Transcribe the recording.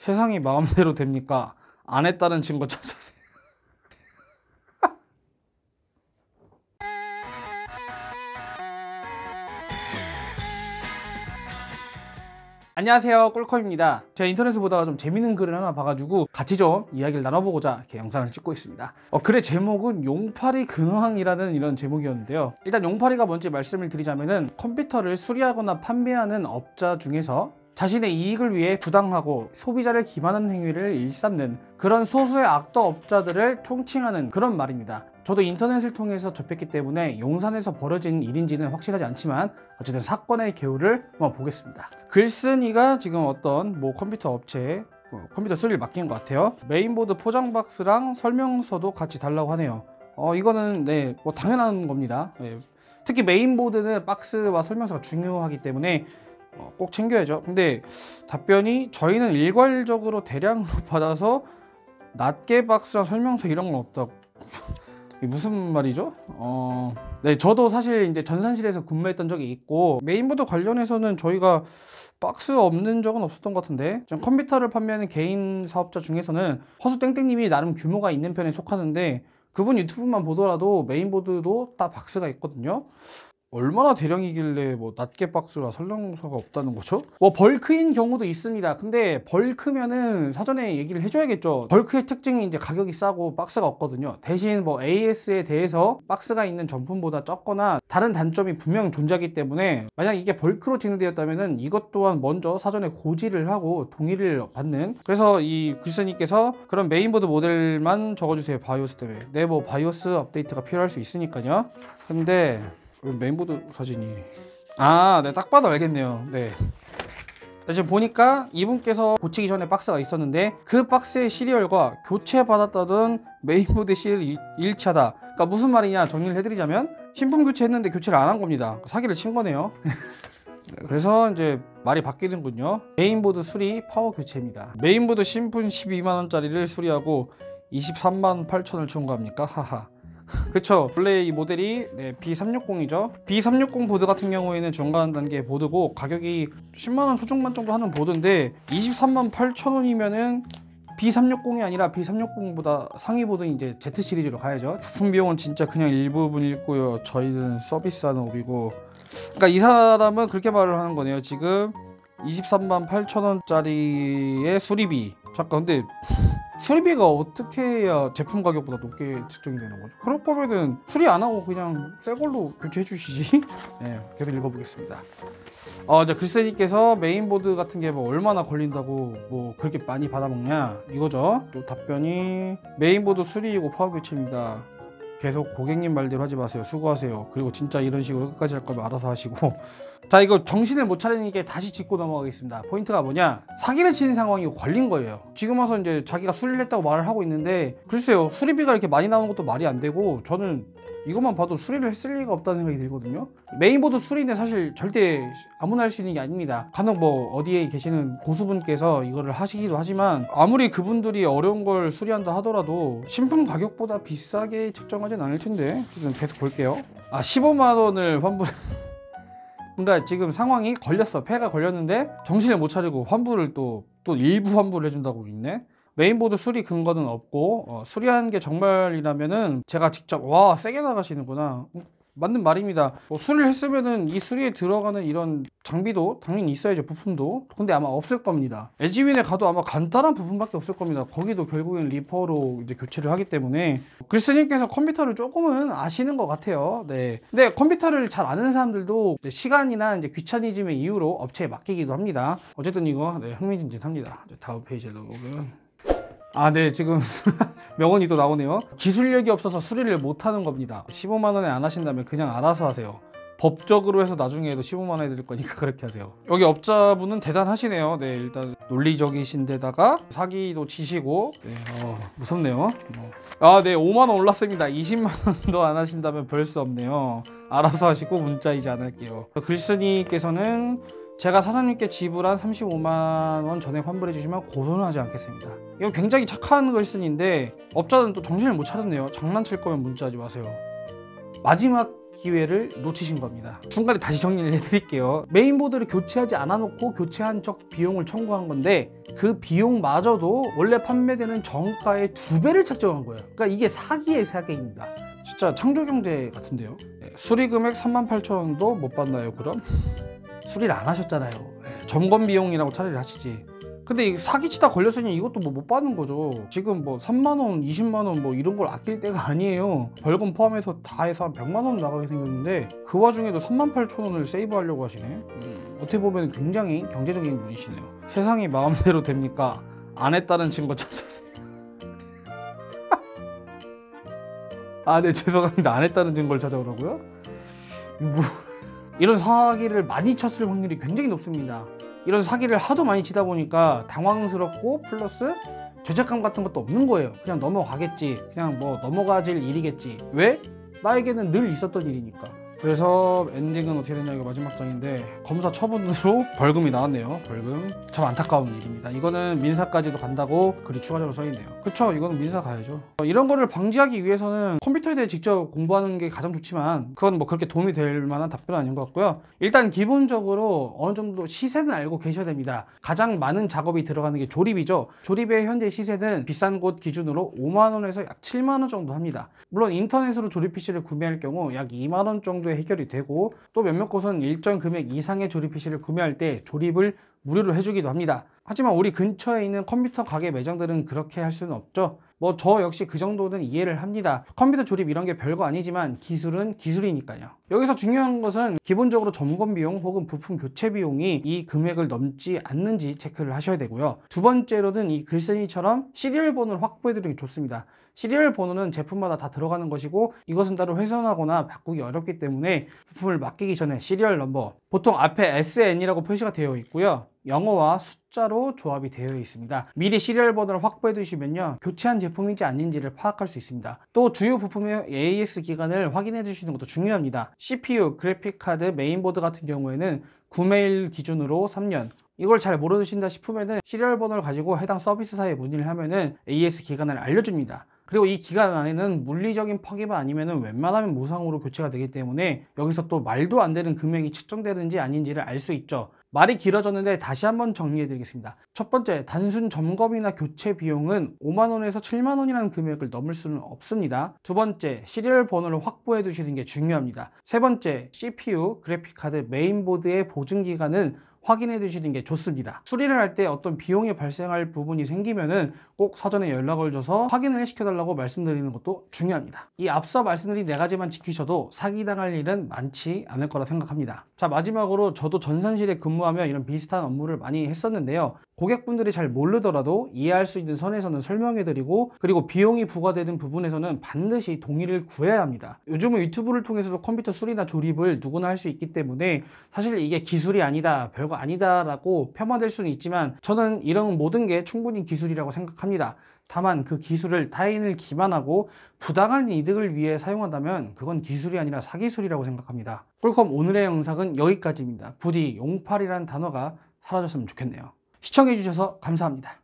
세상이 마음대로 됩니까? 안 했다는 증거 찾아주세요. 안녕하세요, 꿀컵입니다. 제가 인터넷에서 보다가 좀 재밌는 글을 하나 봐가지고 같이 좀 이야기를 나눠보고자 이렇게 영상을 찍고 있습니다. 글의 제목은 용팔이 근황이라는 이런 제목이었는데요. 일단 용팔이가 뭔지 말씀을 드리자면은 컴퓨터를 수리하거나 판매하는 업자 중에서 자신의 이익을 위해 부당하고 소비자를 기만하는 행위를 일삼는 그런 소수의 악덕 업자들을 총칭하는 그런 말입니다. 저도 인터넷을 통해서 접했기 때문에 용산에서 벌어진 일인지는 확실하지 않지만 어쨌든 사건의 개요를 한번 보겠습니다. 글쓴이가 지금 어떤 컴퓨터 업체에 컴퓨터 수리를 맡긴 것 같아요. 메인보드 포장 박스랑 설명서도 같이 달라고 하네요. 이거는 당연한 겁니다. 특히 메인보드는 박스와 설명서가 중요하기 때문에 꼭 챙겨야죠. 근데 답변이 저희는 일괄적으로 대량으로 받아서 낱개 박스랑 설명서 이런 건 없다고. 이게 무슨 말이죠? 저도 사실 이제 전산실에서 근무했던 적이 있고 메인보드 관련해서는 저희가 박스 없는 적은 없었던 것 같은데, 컴퓨터를 판매하는 개인 사업자 중에서는 허수땡땡님이 나름 규모가 있는 편에 속하는데 그분 유튜브만 보더라도 메인보드도 다 박스가 있거든요. 얼마나 대량이길래 낱개 박스라 설명서가 없다는 거죠? 벌크인 경우도 있습니다. 근데 벌크면은 사전에 얘기를 해줘야겠죠. 벌크의 특징이 이제 가격이 싸고 박스가 없거든요. 대신 AS에 대해서 박스가 있는 정품보다 적거나 다른 단점이 분명 존재하기 때문에 만약 이게 벌크로 진행되었다면은 이것 또한 먼저 사전에 고지를 하고 동의를 받는, 그래서 이 글쓴이께서 그런 메인보드 모델만 적어주세요, 바이오스 때문에. 바이오스 업데이트가 필요할 수 있으니까요. 근데 메인보드 사진이 딱 봐도 알겠네요. 지금 보니까 이분께서 고치기 전에 박스가 있었는데 그 박스의 시리얼과 교체받았다던 메인보드 시리얼이 일치하다. 그러니까 무슨 말이냐 정리를 해드리자면 신품 교체했는데 교체를 안 한 겁니다. 사기를 친 거네요. 그래서 이제 말이 바뀌는군요. 메인보드 수리 파워 교체입니다. 메인보드 신품 12만원짜리를 수리하고 23만 8천을 청구합니까? 하하. 그쵸, 원래 이 모델이 B360이죠. B360 보드 같은 경우에는 중간 단계 보드고 가격이 10만원 초중반 정도 하는 보드인데 23만 8천원이면은 B360이 아니라 B360보다 상위 보드인 이제 Z 시리즈로 가야죠. 부품 비용은 진짜 그냥 일부분이고요. 저희는 서비스하는 업이고. 그러니까 이 사람은 그렇게 말을 하는 거네요. 지금 23만 8천원짜리의 수리비. 잠깐, 근데 수리비가 어떻게 해야 제품 가격보다 높게 책정이 되는 거죠? 그럴 거면은 수리 안 하고 그냥 새 걸로 교체해 주시지. 계속 읽어보겠습니다. 글쓴이께서 메인보드 같은 게 얼마나 걸린다고 그렇게 많이 받아먹냐 이거죠. 또 답변이 메인보드 수리이고 파워 교체입니다. 계속 고객님 말대로 하지 마세요. 수고하세요. 그리고 진짜 이런 식으로 끝까지 할 거면 알아서 하시고. 자, 이거 정신을 못 차리니까 다시 짚고 넘어가겠습니다. 포인트가 뭐냐, 사기를 치는 상황이 걸린 거예요. 지금 와서 이제 자기가 수리를 했다고 말을 하고 있는데 글쎄요, 수리비가 이렇게 많이 나오는 것도 말이 안 되고 저는 이것만 봐도 수리를 했을 리가 없다는 생각이 들거든요. 메인보드 수리는 사실 절대 아무나 할 수 있는 게 아닙니다. 간혹 어디에 계시는 고수분께서 이거를 하시기도 하지만 아무리 그분들이 어려운 걸 수리한다 하더라도 신품 가격보다 비싸게 책정하진 않을 텐데. 계속 볼게요. 15만 원을 환불. 그러니까 지금 상황이 걸렸어. 폐가 걸렸는데 정신을 못 차리고 환불을 또 일부 환불을 해준다고 있네. 메인보드 수리 근거는 없고 수리한 게 정말이라면은 제가 직접 세게 나가시는구나. 맞는 말입니다. 수리를 했으면은 이 수리에 들어가는 이런 장비도 당연히 있어야죠. 부품도. 근데 아마 없을 겁니다. LG윈에 가도 아마 간단한 부품밖에 없을 겁니다. 거기도 결국엔 리퍼로 이제 교체를 하기 때문에. 글쓴이께서 컴퓨터를 조금은 아시는 것 같아요. 근데 컴퓨터를 잘 아는 사람들도 이제 시간이나 이제 귀차니즘의 이유로 업체에 맡기기도 합니다. 어쨌든 이거 흥미진진합니다. 다음 페이지로 보면. 지금 명언이 또 나오네요. 기술력이 없어서 수리를 못하는 겁니다. 15만 원에 안 하신다면 그냥 알아서 하세요. 법적으로 해서 나중에도 15만 원 해드릴 거니까 그렇게 하세요. 여기 업자분은 대단하시네요. 일단 논리적이신 데다가 사기도 치시고. 무섭네요. 5만 원 올랐습니다. 20만 원도 안 하신다면 별 수 없네요. 알아서 하시고 문자 이제 안 할게요. 글쓴이께서는 제가 사장님께 지불한 35만 원 전에 환불해 주시면 고소는 하지 않겠습니다. 이건 굉장히 착한 글쓴이인데 업자는 또 정신을 못 차렸네요. 장난칠 거면 문자하지 마세요. 마지막 기회를 놓치신 겁니다. 중간에 다시 정리를 해드릴게요. 메인보드를 교체하지 않아 놓고 교체한 척 비용을 청구한 건데 그 비용마저도 원래 판매되는 정가의 2배를 책정한 거예요. 그러니까 이게 사기의 사기입니다. 진짜 창조경제 같은데요. 수리금액 38,000원도 못 받나요 그럼? 수리를 안 하셨잖아요. 점검 비용이라고 차라리 하시지. 근데 사기치다 걸렸으니 이것도 뭐 못 받는 거죠. 지금 뭐 3만원, 20만원 뭐 이런 걸 아낄 때가 아니에요. 벌금 포함해서 다 해서 한 100만원 나가게 생겼는데 그 와중에도 38,000원을 세이브하려고 하시네. 어떻게 보면 굉장히 경제적인 분이시네요. 세상이 마음대로 됩니까? 안 했다는 증거 찾아보세요. 아, 네, 죄송합니다. 안 했다는 증거를 찾아오라고요? 이런 사기를 많이 쳤을 확률이 굉장히 높습니다. 이런 사기를 하도 많이 치다 보니까 당황스럽고 플러스 죄책감 같은 것도 없는 거예요. 그냥 넘어가겠지. 그냥 뭐 넘어가질 일이겠지. 왜? 나에게는 늘 있었던 일이니까. 그래서 엔딩은 어떻게 되냐, 이거 마지막 장인데 검사 처분으로 벌금이 나왔네요. 벌금. 참 안타까운 일입니다. 이거는 민사까지도 간다고 글이 추가적으로 써있네요. 그쵸, 이거는 민사 가야죠. 이런 거를 방지하기 위해서는 컴퓨터에 대해 직접 공부하는 게 가장 좋지만 그건 뭐 그렇게 도움이 될 만한 답변은 아닌 것 같고요. 일단 기본적으로 어느 정도 시세는 알고 계셔야 됩니다. 가장 많은 작업이 들어가는 게 조립이죠. 조립의 현재 시세는 비싼 곳 기준으로 5만원에서 약 7만원 정도 합니다. 물론 인터넷으로 조립 PC를 구매할 경우 약 2만원 정도 해결이 되고 또 몇몇 곳은 일정 금액 이상의 조립 PC를 구매할 때 조립을 무료로 해주기도 합니다. 하지만 우리 근처에 있는 컴퓨터 가게 매장들은 그렇게 할 수는 없죠. 뭐 저 역시 그 정도는 이해를 합니다. 컴퓨터 조립 이런 게 별거 아니지만 기술은 기술이니까요. 여기서 중요한 것은 기본적으로 점검 비용 혹은 부품 교체 비용이 이 금액을 넘지 않는지 체크를 하셔야 되고요. 두 번째로는 이 글쓴이처럼 시리얼 번호를 확보해 두는 게 좋습니다. 시리얼 번호는 제품마다 다 들어가는 것이고 이것은 따로 훼손하거나 바꾸기 어렵기 때문에 부품을 맡기기 전에 시리얼 넘버, 보통 앞에 SN이라고 표시가 되어 있고요. 영어와 숫자로 조합이 되어 있습니다. 미리 시리얼 번호를 확보해 두시면요, 교체한 제품인지 아닌지를 파악할 수 있습니다. 또 주요 부품의 AS 기간을 확인해 주시는 것도 중요합니다. CPU, 그래픽카드, 메인보드 같은 경우에는 구매일 기준으로 3년, 이걸 잘 모르신다 싶으면은 시리얼 번호를 가지고 해당 서비스사에 문의를 하면은 AS 기간을 알려줍니다. 그리고 이 기간 안에는 물리적인 파괴만 아니면은 웬만하면 무상으로 교체가 되기 때문에 여기서 또 말도 안 되는 금액이 측정되는지 아닌지를 알 수 있죠. 말이 길어졌는데 다시 한번 정리해 드리겠습니다. 첫 번째, 단순 점검이나 교체 비용은 5만원에서 7만원이라는 금액을 넘을 수는 없습니다. 두 번째, 시리얼 번호를 확보해 두시는 게 중요합니다. 세 번째, CPU, 그래픽카드, 메인보드의 보증 기간은 확인해 두시는 게 좋습니다. 수리를 할 때 어떤 비용이 발생할 부분이 생기면은 꼭 사전에 연락을 줘서 확인을 시켜달라고 말씀드리는 것도 중요합니다. 이 앞서 말씀드린 4가지만 지키셔도 사기당할 일은 많지 않을 거라 생각합니다. 자, 마지막으로 저도 전산실에 근무하며 이런 비슷한 업무를 많이 했었는데요. 고객분들이 잘 모르더라도 이해할 수 있는 선에서는 설명해드리고, 그리고 비용이 부과되는 부분에서는 반드시 동의를 구해야 합니다. 요즘은 유튜브를 통해서도 컴퓨터 수리나 조립을 누구나 할 수 있기 때문에 사실 이게 기술이 아니다, 별거 아니다 라고 폄하될 수는 있지만 저는 이런 모든 게 충분히 기술이라고 생각합니다. 다만 그 기술을 타인을 기만하고 부당한 이득을 위해 사용한다면 그건 기술이 아니라 사기술이라고 생각합니다. 꿀컴 오늘의 영상은 여기까지입니다. 부디 용팔이라는 단어가 사라졌으면 좋겠네요. 시청해주셔서 감사합니다.